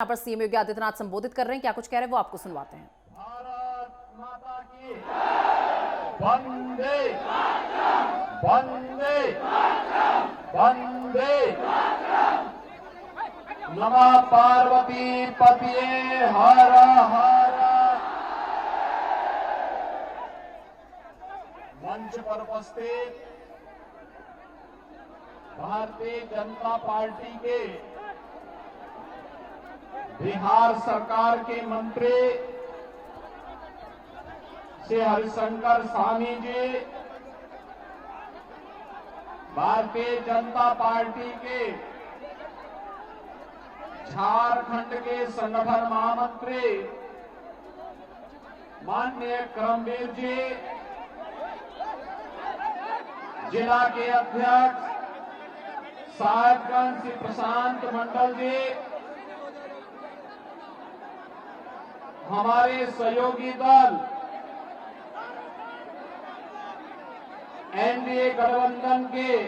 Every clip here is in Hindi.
यहाँ पर सीएम योगी आदित्यनाथ संबोधित कर रहे हैं, क्या कुछ कह रहे हैं वो आपको सुनवाते हैं। भारत माता की वंदे वंदे वंदे नमः पार्वती पतिये हर हर। मंच पर उपस्थित भारतीय जनता पार्टी के बिहार सरकार के मंत्री श्री हरिशंकर स्वामी जी, भारतीय जनता पार्टी के झारखंड के संगठन महामंत्री माननीय करमवीर जी, जिला के अध्यक्ष साहेबगंज श्री प्रशांत मंडल जी, हमारे सहयोगी दल एनडीए गठबंधन के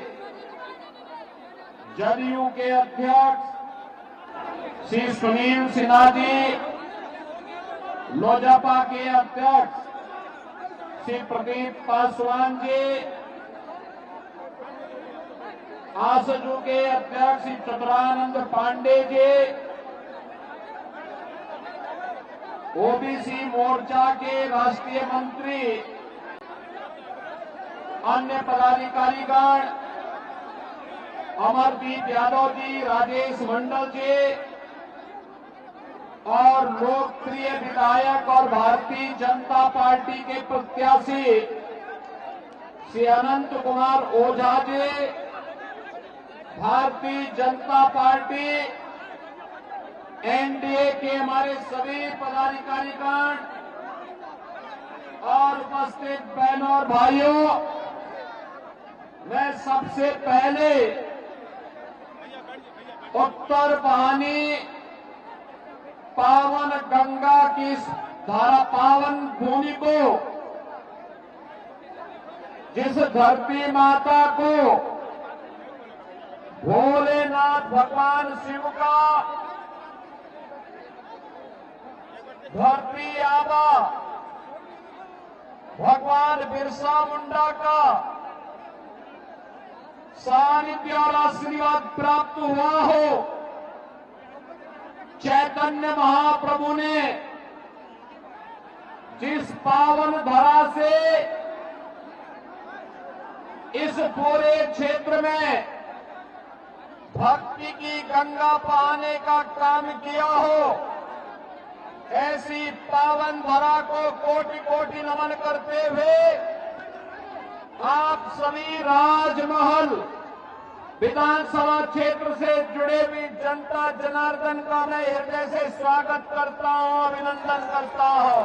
जदयू के अध्यक्ष श्री सुनील सिन्हा जी, लोजपा के अध्यक्ष श्री प्रदीप पासवान जी, आसजू के अध्यक्ष श्री चतुरानंद पांडे जी, ओबीसी मोर्चा के राष्ट्रीय मंत्री, अन्य पदाधिकारीगण, अमरदीप यादव जी, राजेश मंडल जी और लोकप्रिय विधायक और भारतीय जनता पार्टी के प्रत्याशी श्री अनंत कुमार ओझा जी, भारतीय जनता पार्टी एनडीए के हमारे सभी पदाधिकारीगण और उपस्थित बहनों और भाइयों, मैं सबसे पहले उत्तर वाहिनी पावन गंगा की धारा पावन भूमि को, जिस धरती माता को भोलेनाथ भगवान शिव का धरती आबा भगवान बिरसा मुंडा का सानिध्य और आशीर्वाद प्राप्त हुआ हो, चैतन्य महाप्रभु ने जिस पावन धरा से इस पूरे क्षेत्र में भक्ति की गंगा बहाने का काम किया हो, ऐसी पावन धरा को कोटि कोटि नमन करते हुए आप सभी राजमहल विधानसभा क्षेत्र से जुड़े हुई जनता जनार्दन का मैं हृदय से स्वागत करता हूं, अभिनंदन करता हूं।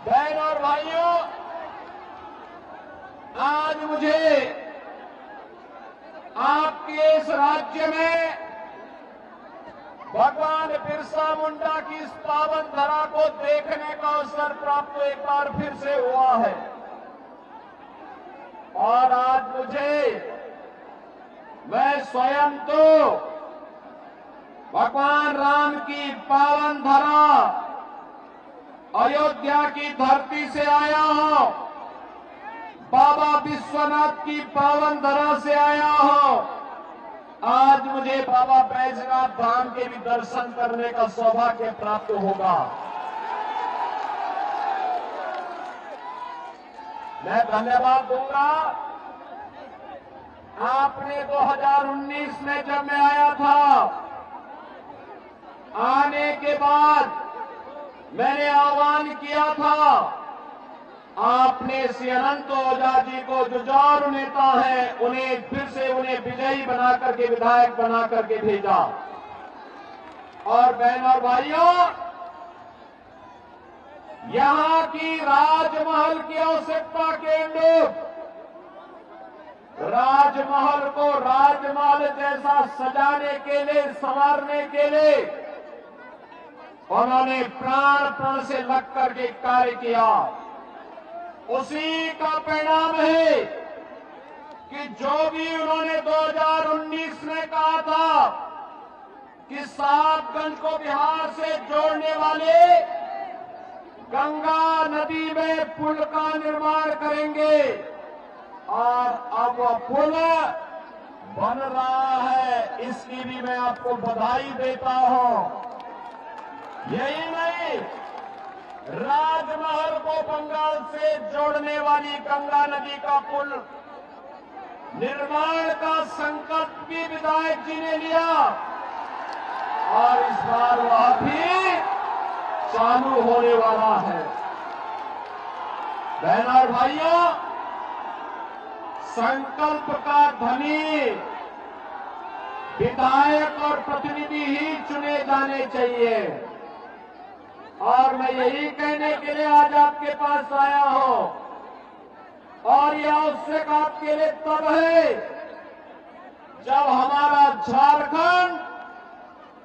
बहन और भाइयों, आज मुझे आपके इस राज्य में भगवान बिरसा मुंडा की इस पावन धरा को देखने का अवसर प्राप्त एक बार फिर से हुआ है और आज मैं स्वयं तो भगवान राम की पावन धरा अयोध्या की धरती से आया हूं, बाबा विश्वनाथ की पावन धरा से आया हूं। आज मुझे बाबा बैजनाथ धाम के भी दर्शन करने का सौभाग्य प्राप्त होगा। मैं धन्यवाद दूंगा। आपने 2019 में जब मैं आया था, आने के बाद मैंने आह्वान किया था, आपने श्री अनंत ओझा जी को जुझारू नेता है, उन्हें फिर से विजयी बना करके विधायक बना करके भेजा। और बहनों और भाइयों, यहां की राजमहल की आवश्यकता के अनुरूप राजमहल को राजमहल जैसा सजाने के लिए, संवारने के लिए उन्होंने प्राण से लग करके कार्य किया। उसी का परिणाम है कि जो भी उन्होंने 2019 में कहा था कि साहबगंज को बिहार से जोड़ने वाले गंगा नदी में पुल का निर्माण करेंगे, और अब वह पुल बन रहा है। इसकी भी मैं आपको बधाई देता हूं। यही नहीं, राजमहल को बंगाल से जोड़ने वाली गंगा नदी का पुल निर्माण का संकल्प भी विधायक जी ने लिया, और इस बार वह भी चालू होने वाला है। बहनों और भाइयों, संकल्प का धनी विधायक और प्रतिनिधि ही चुने जाने चाहिए, और मैं यही कहने के लिए आज आपके पास आया हूं। और यह आवश्यक आपके लिए तब है जब हमारा झारखंड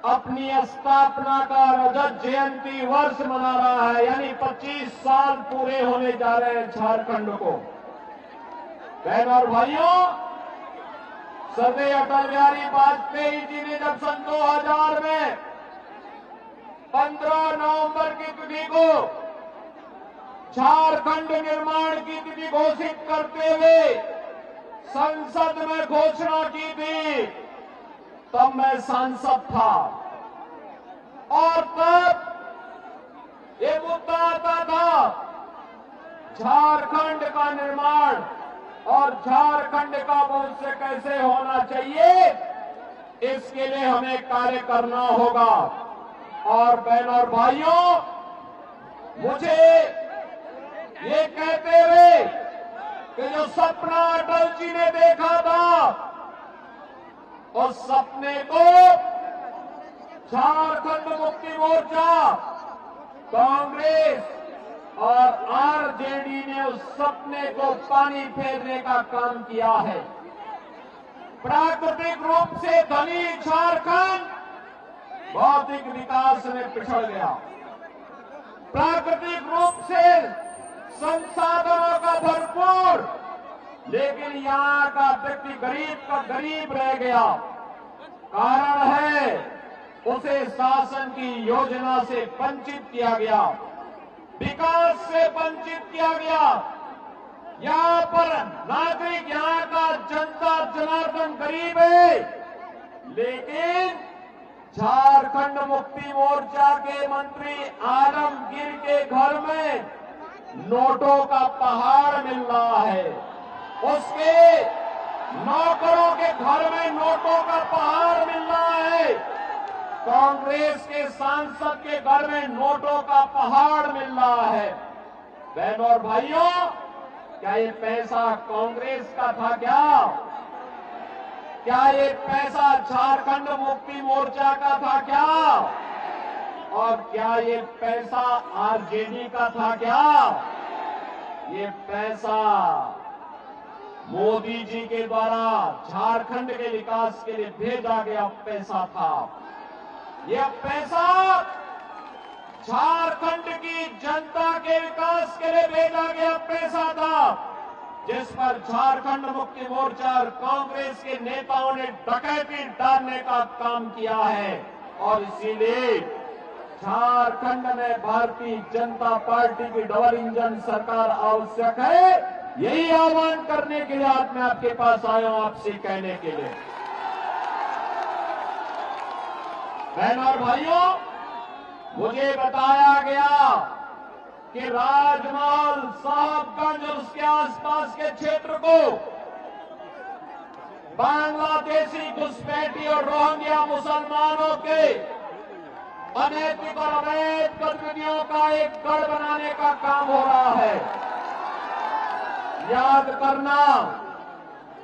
अपनी स्थापना का रजत जयंती वर्ष मना रहा है, यानी 25 साल पूरे होने जा रहे हैं झारखंड को। बहनों और भाइयों, श्रद्धेय अटल बिहारी वाजपेयी जी ने जब सन 2000 में 15 नवंबर की तिथि को झारखंड निर्माण की तिथि घोषित करते हुए संसद में घोषणा की थी, तब मैं सांसद था, और तब ये मुद्दा आता था झारखंड का निर्माण और झारखंड का भविष्य कैसे होना चाहिए, इसके लिए हमें कार्य करना होगा। और बहनों और भाइयों, मुझे ये कहते हुए कि जो सपना अटल जी ने देखा था, उस सपने को झारखंड मुक्ति मोर्चा, कांग्रेस और आरजेडी ने उस सपने को पानी फेरने का काम किया है। प्राकृतिक रूप से धनी झारखंड भौतिक विकास में पिछड़ गया। प्राकृतिक रूप से संसाधनों का भरपूर, लेकिन यहाँ का व्यक्ति गरीब का गरीब रह गया। कारण है उसे शासन की योजना से वंचित किया गया, विकास से वंचित किया गया। यहाँ पर नागरिक, यहाँ का जनता जनार्दन गरीब है, लेकिन झारखंड मुक्ति मोर्चा के मंत्री आलमगीर के घर में नोटों का पहाड़ मिल रहा है, उसके नौकरों के घर में नोटों का पहाड़ मिल रहा है, कांग्रेस के सांसद के घर में नोटों का पहाड़ मिल रहा है। बहनों और भाइयों, क्या ये पैसा कांग्रेस का था क्या? क्या ये पैसा झारखंड मुक्ति मोर्चा का था क्या? और क्या ये पैसा आरजेडी का था क्या? ये पैसा मोदी जी के द्वारा झारखंड के विकास के लिए भेजा गया पैसा था। यह पैसा झारखंड की जनता के विकास के लिए भेजा गया पैसा था, जिस पर झारखंड मुक्ति मोर्चा और कांग्रेस के नेताओं ने डकैती डालने का काम किया है। और इसीलिए झारखंड में भारतीय जनता पार्टी की डबल इंजन सरकार आवश्यक है। यही आह्वान करने के लिए आज मैं आपके पास आया हूं, आपसे कहने के लिए। बहनों और भाइयों, मुझे बताया गया कि राजमहल, साहबगंज और उसके आसपास के क्षेत्र को बांग्लादेशी घुसपैठी और रोहिंग्या मुसलमानों के अनैतिक और अवैध गतिविधियों का एक गढ़ बनाने का काम हो रहा है। याद करना,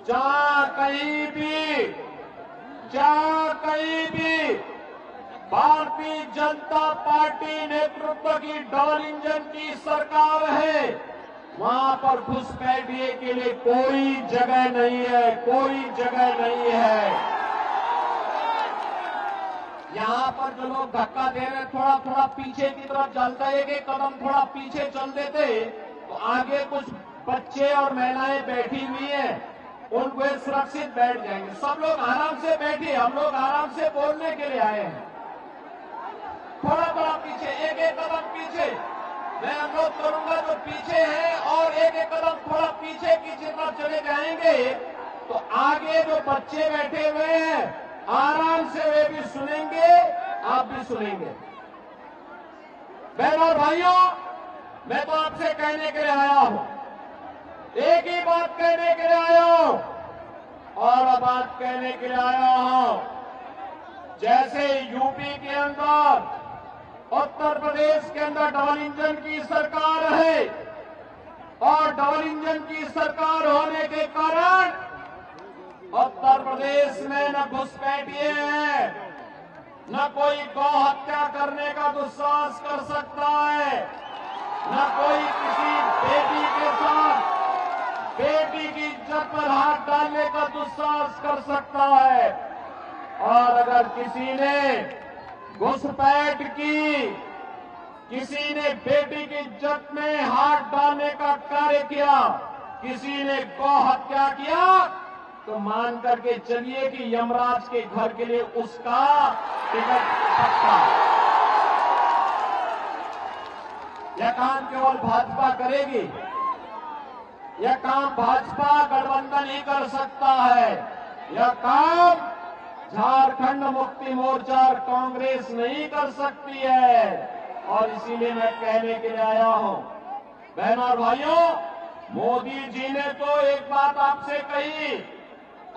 जहां कहीं भी भारतीय जनता पार्टी नेतृत्व की डबल इंजन की सरकार है, वहां पर घुसपैठिए के लिए कोई जगह नहीं है, कोई जगह नहीं है। यहाँ पर जो लोग धक्का दे रहे, थोड़ा थोड़ा पीछे की तरफ चलते, एक कदम थोड़ा पीछे चल देते तो आगे कुछ बच्चे और महिलाएं बैठी हुई हैं, उनको सुरक्षित बैठ जाएंगे। सब लोग आराम से बैठिए, हम लोग आराम से बोलने के लिए आए हैं। थोड़ा थोड़ा पीछे, एक एक कदम पीछे। मैं अनुरोध करूंगा जो पीछे हैं और एक एक कदम थोड़ा पीछे की तरफ चले जाएंगे तो आगे जो बच्चे बैठे हुए हैं आराम से वे भी सुनेंगे, आप भी सुनेंगे। बहनों और भाइयों, मैं तो आपसे कहने के लिए आया हूं, एक ही बात कहने के लिए आया हूं और बात कहने के लिए आया हूं। जैसे यूपी के अंदर, उत्तर प्रदेश के अंदर डबल इंजन की सरकार है और डबल इंजन की सरकार होने के कारण उत्तर प्रदेश में न घुसपैठिए हैं, न कोई गौ हत्या करने का दुस्साहस कर सकता है, न कोई किसी बेटी के साथ बेटी की इज्जत पर हाथ डालने का दुस्साहस कर सकता है। और अगर किसी ने घुसपैठ की, किसी ने बेटी की इज्जत में हाथ डालने का कार्य किया, किसी ने गौ हत्या किया, तो मान करके चलिए कि यमराज के घर के लिए उसका टिकट पक्का। यह काम केवल भाजपा करेगी, यह काम भाजपा गठबंधन ही कर सकता है। यह काम झारखंड मुक्ति मोर्चा और कांग्रेस नहीं कर सकती है। और इसीलिए मैं कहने के लिए आया हूं, बहनों और भाइयों, मोदी जी ने तो एक बात आपसे कही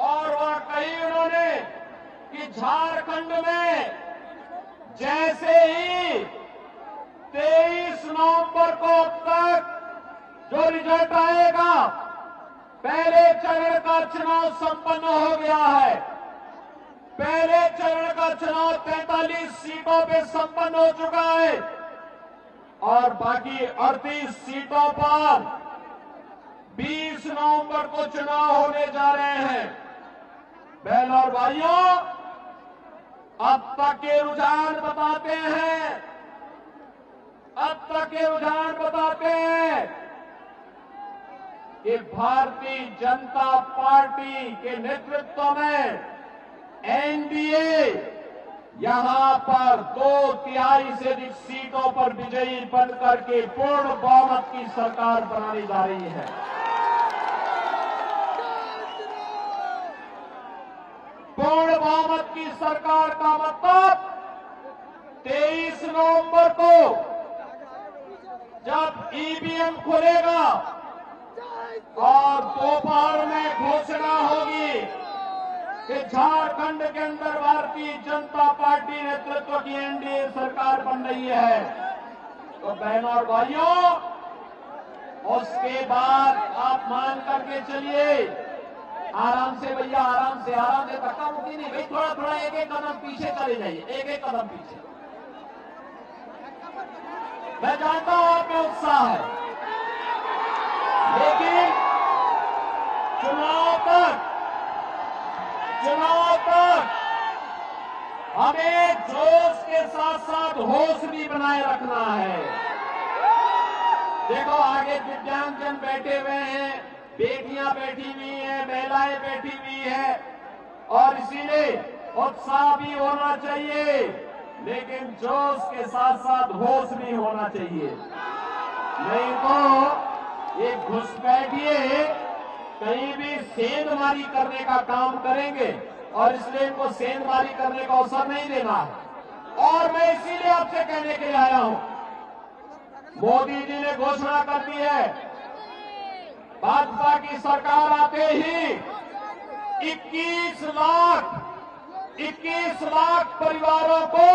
और वह कही उन्होंने कि झारखंड में जैसे ही 23 नवंबर को अब तक जो रिजल्ट आएगा, पहले चरण का चुनाव संपन्न हो गया है। पहले चरण का चुनाव 43 सीटों पे संपन्न हो चुका है और बाकी 38 सीटों पर 20 नवंबर को चुनाव होने जा रहे हैं। बहनों और भाइयों, अब तक के रुझान बताते हैं, अब तक के रुझान बताते हैं कि भारतीय जनता पार्टी के नेतृत्व में एनडीए यहां पर 2/3 से अधिक सीटों पर विजयी बनकर के पूर्ण बहुमत की सरकार बनाने जा रही है। पूर्ण बहुमत की सरकार का मतलब 23 नवंबर को जब ईवीएम खुलेगा और दोपहर में घोषणा होगी कि झारखंड के अंदर भारतीय जनता पार्टी नेतृत्व की एनडीए सरकार बन रही है, तो बहनों और भाइयों, उसके बाद आप मान करके चलिए, आराम से भैया, आराम से धक्का मुक्की नहीं भाई, थोड़ा थोड़ा एक एक कदम पीछे चले जाइए, एक एक कदम पीछे। मैं जानता हूं आप में उत्साह है, लेकिन चुनाव तक हमें जोश के साथ साथ होश भी बनाए रखना है। देखो आगे दिव्यांगजन बैठे हुए हैं, बेटियां बैठी हुई हैं, महिलाएं बैठी हुई हैं और इसीलिए उत्साह भी होना चाहिए, लेकिन जोश के साथ साथ होश भी होना चाहिए। नहीं तो ये घुसपैठिए कहीं भी सेंधमारी करने का काम करेंगे और इसलिए इनको सेंधमारी करने का अवसर नहीं देना है। और मैं इसीलिए आपसे कहने के लिए आया हूं, मोदी जी ने घोषणा कर दी है, भाजपा की सरकार आते ही 21 लाख परिवारों को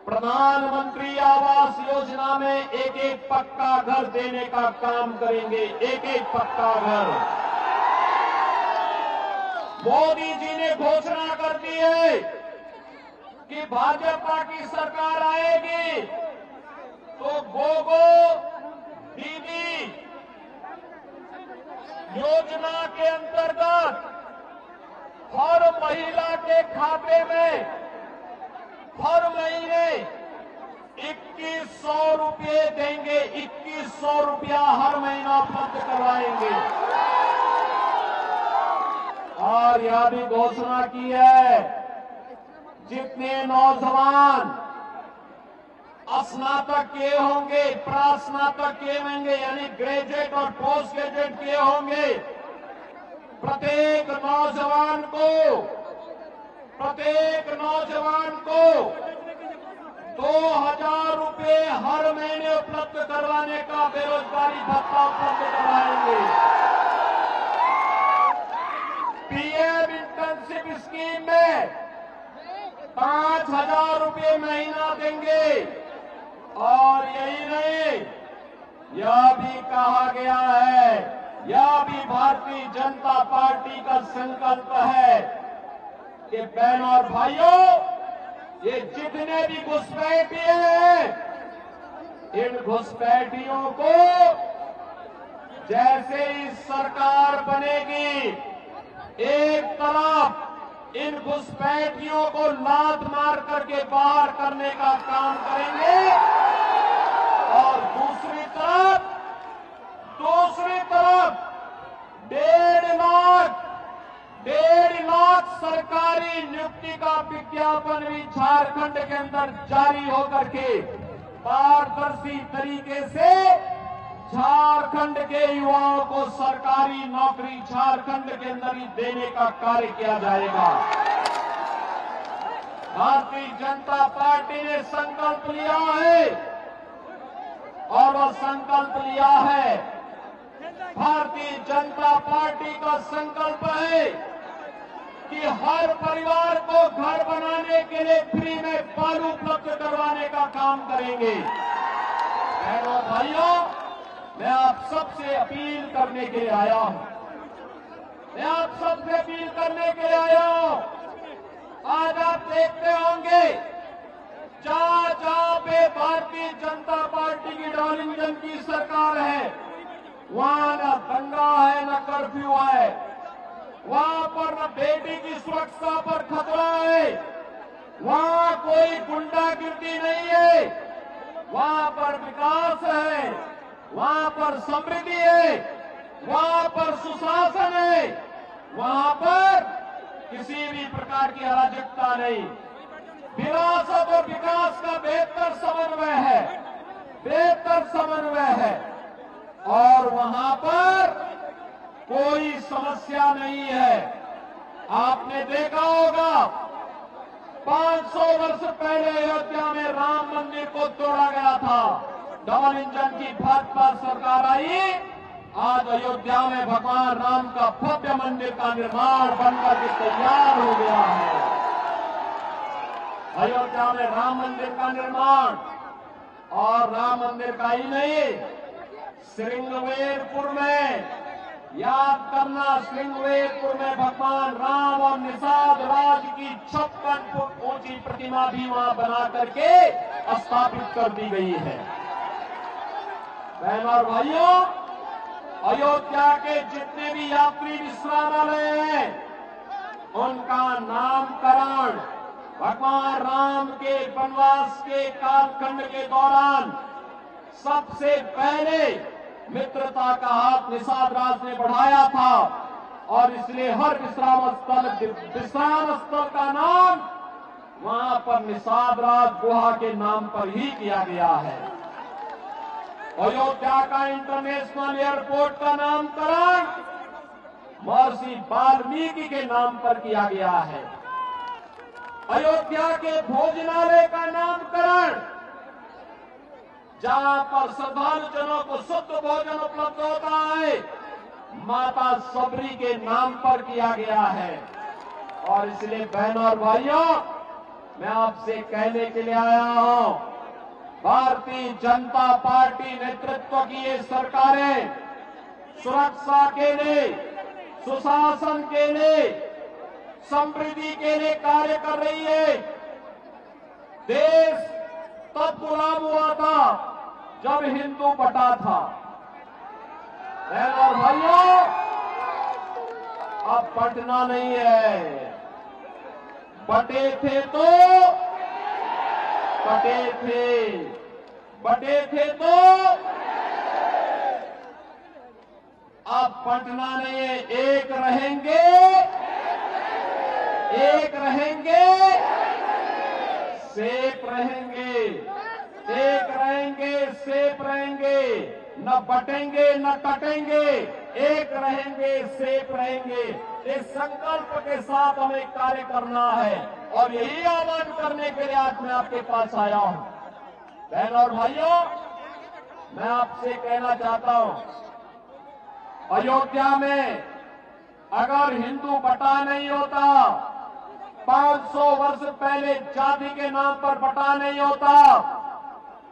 प्रधानमंत्री आवास योजना में एक एक पक्का घर देने का काम करेंगे, एक एक पक्का घर। मोदी जी ने घोषणा कर दी है कि भाजपा की सरकार आएगी तो गोगो दीदी योजना के अंतर्गत हर महिला के खाते में हर महीने 2100 रुपये देंगे, 2100 रुपया हर महीना उपलब्ध करवाएंगे। और यह भी घोषणा की है, जितने नौजवान स्नातक किए होंगे, प्रास्नातक किए होंगे, यानी ग्रेजुएट और पोस्ट ग्रेजुएट किए होंगे, प्रत्येक नौजवान को 2,000 रुपए हर महीने उपलब्ध करवाने का बेरोजगारी भत्ता उपलब्ध करवाएंगे। पीएम इंटर्नशिप स्कीम में 5,000 रुपए महीना देंगे। और यही नहीं, यह भी कहा गया है, यह भी भारतीय जनता पार्टी का संकल्प है कि बहनों और भाइयों, ये जितने भी घुसपैठिए हैं, इन घुसपैठियों को जैसे ही सरकार बनेगी, एक तरफ इन घुसपैठियों को लात मार करके बाहर करने का काम करेंगे और दूसरी तरफ 1.5 लाख सरकारी नियुक्ति का विज्ञापन भी झारखंड के अंदर जारी होकर के पारदर्शी तरीके से झारखंड के युवाओं को सरकारी नौकरी झारखंड के अंदर ही देने का कार्य किया जाएगा। भारतीय जनता पार्टी ने संकल्प लिया है और वह संकल्प लिया है, भारतीय जनता पार्टी का संकल्प है कि हर परिवार को घर बनाने के लिए फ्री में बालू उपलब्ध करवाने का काम करेंगे। बहनों भाइयों, मैं आप सबसे अपील करने के लिए आया हूं, आज आप देखते होंगे जहां पे भारतीय जनता पार्टी की डार्लिंग जन की सरकार है, वहां न दंगा है, न कर्फ्यू है, वहां पर न बेटी की सुरक्षा पर खतरा है, वहां कोई गुंडागिर्दी नहीं है, वहां पर विकास है, वहां पर समृद्धि है, वहां पर सुशासन है, वहां पर किसी भी प्रकार की अराजकता नहीं, विरासत और विकास का बेहतर समन्वय है और वहां पर कोई समस्या नहीं है। आपने देखा होगा 500 वर्ष पहले अयोध्या में राम मंदिर को तोड़ा गया था, डबल इंजन की भाजपा सरकार आई, आज अयोध्या में भगवान राम का भव्य मंदिर का निर्माण बनकर के तैयार हो गया है। अयोध्या में राम मंदिर का निर्माण, और राम मंदिर का ही नहीं, श्रृंगवेरपुर में, याद करना, श्रृंगवेरपुर में भगवान राम और निषाद राज की 56 फुट ऊंची प्रतिमा भी वहां बना करके स्थापित कर दी गई है। बहनों और भाइयों, अयोध्या के जितने भी यात्री विश्रामालय हैं, उनका नामकरण भगवान राम के वनवास के कालखंड के दौरान सबसे पहले मित्रता का हाथ निषाद राज ने बढ़ाया था और इसलिए हर विश्राम स्थल का नाम वहां पर निषाद राज गुहा के नाम पर ही किया गया है। अयोध्या का इंटरनेशनल एयरपोर्ट का नामकरण महर्षि वाल्मीकि के नाम पर किया गया है। अयोध्या के भोजनालय का नामकरण, जहां पर श्रद्धालु जनों को शुद्ध भोजन उपलब्ध होता है, माता सबरी के नाम पर किया गया है। और इसलिए बहनों और भाइयों, मैं आपसे कहने के लिए आया हूं, भारतीय जनता पार्टी नेतृत्व की ये सरकारें सुरक्षा के लिए, सुशासन के लिए, समृद्धि के लिए कार्य कर रही है। देश तब गुलाम हुआ था जब हिंदू बटा था। बहनों और भाइयों, अब बटना नहीं है, बटे थे तो अब बटना नहीं है, एक रहेंगे एक रहेंगे, सेफ रहेंगे, एक रहेंगे, सेफ रहेंगे, न बटेंगे न कटेंगे, एक रहेंगे, सेफ रहेंगे। इस संकल्प के साथ हमें कार्य करना है और यही आह्वान करने के लिए आज मैं आपके पास आया हूं। बहनों और भाइयों, मैं आपसे कहना चाहता हूं, अयोध्या में अगर हिंदू बटा नहीं होता, 500 वर्ष पहले जाति के नाम पर बटा नहीं होता,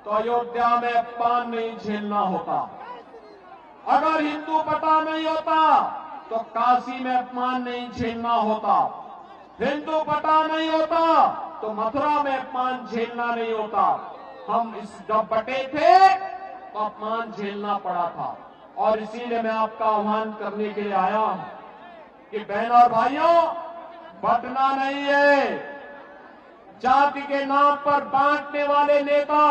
तो अयोध्या में अपमान नहीं झेलना होता। अगर हिंदू बटा नहीं होता तो काशी में अपमान नहीं झेलना होता। हिंदू बटा नहीं होता तो मथुरा में अपमान झेलना नहीं होता। हम जब बटे थे तो अपमान झेलना पड़ा था और इसीलिए मैं आपका आह्वान करने के लिए आया हूं कि बहनों और भाइयों, बटना नहीं है। जाति के नाम पर बांटने वाले नेता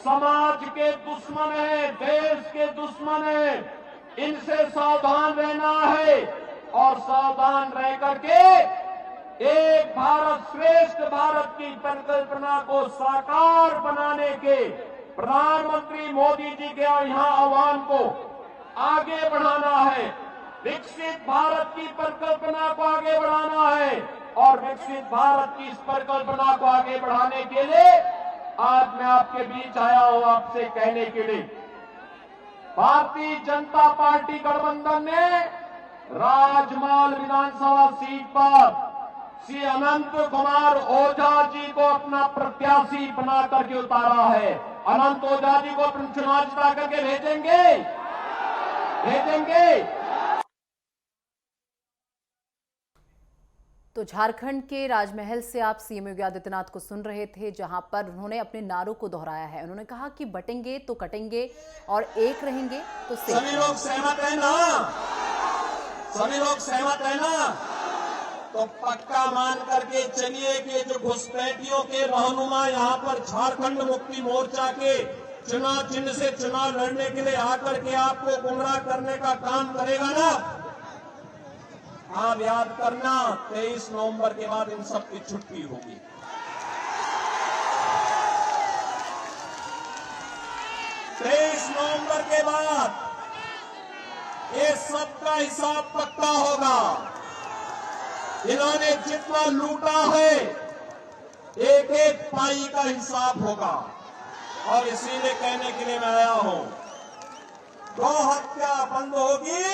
समाज के दुश्मन है, देश के दुश्मन है। इनसे सावधान रहना है और सावधान रह करके एक भारत श्रेष्ठ भारत की परिकल्पना को साकार बनाने के प्रधानमंत्री मोदी जी के यहां आह्वान को आगे बढ़ाना है। विकसित भारत की परिकल्पना को आगे बढ़ाना है और विकसित भारत की इस परिकल्पना को आगे बढ़ाने के लिए आज मैं आपके बीच आया हूं आपसे कहने के लिए, भारतीय जनता पार्टी गठबंधन ने राजमहल विधानसभा सीट पर श्री अनंत कुमार ओझा जी को अपना प्रत्याशी बना करके उतारा है। अनंत ओझा जी को अपने चुनाव जिता करके भेजेंगे। तो झारखंड के राजमहल से आप सीएम योगी आदित्यनाथ को सुन रहे थे, जहां पर उन्होंने अपने नारों को दोहराया है। उन्होंने कहा कि बटेंगे तो कटेंगे और एक रहेंगे तो सेफ। सभी लोग सहमत है ना? सभी लोग सहमत है ना? तो पक्का मान करके चलिए कि जो घुसपैठियों के रहनुमा यहाँ पर झारखंड मुक्ति मोर्चा के चुनाव चिन्ह से चुनाव लड़ने के लिए आकर के आपको गुमराह करने का काम करेगा ना, आप याद करना 23 नवंबर के बाद इन सब की छुट्टी होगी। 23 नवंबर के बाद ये सबका हिसाब पक्का होगा। इन्होंने जितना लूटा है एक एक पाई का हिसाब होगा और इसीलिए कहने के लिए मैं आया हूं, गौ हत्या बंद होगी,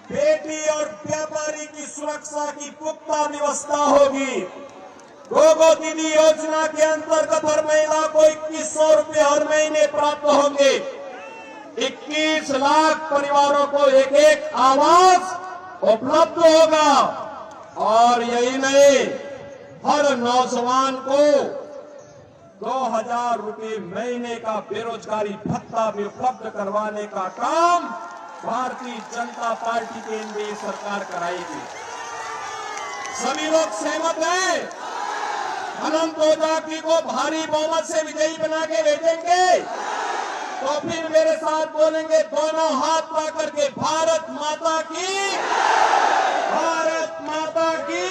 बेटी और व्यापारी की सुरक्षा की पुख्ता व्यवस्था होगी। गो दीदी योजना के अंतर्गत हर महिला को 2100 रुपये हर महीने प्राप्त होंगे। 21 लाख परिवारों को एक एक आवास उपलब्ध होगा और यही नहीं, हर नौजवान को 2000 रुपये महीने का बेरोजगारी भत्ता भी उपलब्ध करवाने का काम भारतीय जनता पार्टी की एनडीए सरकार कराएगी। सभी लोग सहमत हैं? अनंत ओझा जी को भारी बहुमत से विजयी बना के भेजेंगे तो फिर मेरे साथ बोलेंगे, दोनों हाथ पा करके भारत माता की, भारत माता की।